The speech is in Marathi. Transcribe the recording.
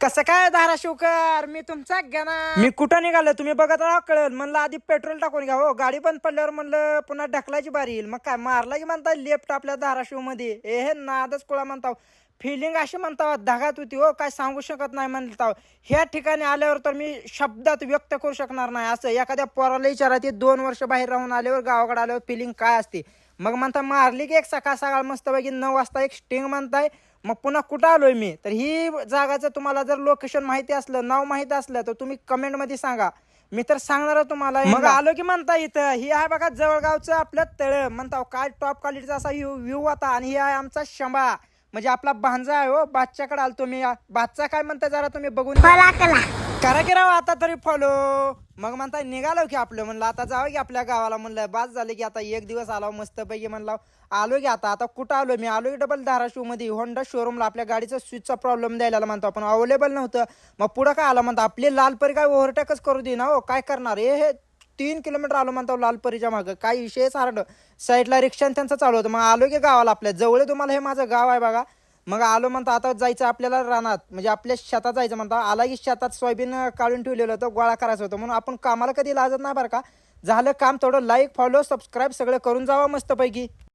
कसं काय धाराशिवकर, मी तुमचा ज्ञाना मी कुठं निघालो तुम्ही बघत राहा, कळलं. म्हणलं आधी पेट्रोल टाकून घ्या. हो, गाडी बंद पडल्यावर म्हणलं पुन्हा ढकलायची बारी येईल. मग काय मारला की म्हणता लेफ्ट आपल्या धाराशिव मध्ये हे नादच कुळा म्हणता. फिलिंग अशी म्हणता धगात होती. हो, काय सांगू शकत नाही म्हणता. ह्या ठिकाणी आल्यावर तर मी शब्दात व्यक्त करू शकणार नाही. असं एखाद्या पोराला विचारायचे 2 वर्ष बाहेर राहून आल्यावर गावाकडे आल्यावर फिलिंग काय असते. मग म्हणता मारली की एक सकाळ सकाळ मस्त पैकी 9 वाजता एक स्टिंग म्हणताय. मग पुन्हा कुठं आलोय मी, तर ही जागाचं तुम्हाला जर लोकेशन माहिती असलं, नाव माहिती असलं, तर तुम्ही कमेंट मध्ये सांगा. मी तर सांगणार तुम्हाला. मग आलो की म्हणता इथं ही आहे बघा जवळगावचं आपलं तळ म्हणता. काय टॉप क्वालिटीचा असा व्ह्यू होता. आणि ही आहे आमचा शंभा, म्हणजे आपला भांजा आहे. हो, बादच्याकडे आलो तुम्ही. बादचा काय म्हणता जरा तुम्ही बघून करा की राव आता तरी फॉलो. मग म्हणता निघालो की आपलं म्हणलं आता जावं की आपल्या गावाला. म्हणलं बास झाले की आता एक दिवस आलो मस्त पैकी. म्हणलं आलो की आता आता कुठं आलो मी, आलो की डबल धाराशिव मध्ये होंडा शोरूमला. आपल्या गाडीचा स्विचचा प्रॉब्लेम द्यायला म्हणतो आपण, अवेलेबल नव्हतं. मग पुढं काय आलं म्हणतो आपली लालपरी काय ओव्हरटेकच करू दे ना. हो, काय करणार हे 3 किलोमीटर आलो म्हणतो लालपरीच्या मागं. काय विषयच हार्ड. साईडला रिक्षा त्यांचं चालू होतं. मग आलो की गावाला आपल्या जवळ. तुम्हाला हे माझं गाव आहे बघा. मग आलो म्हणता आता जायचं आपल्याला रानात, म्हणजे आपल्या शेतात जायचं म्हणता. आला की शेतात सोयाबीन काढून ठेवलेलं होतं, गोळा करायचं होतं. म्हणून आपण कामाला कधी लाजत नाही बरं का. झालं काम थोडं लाईक फॉलो सबस्क्राईब सगळं करून जावा मस्तपैकी.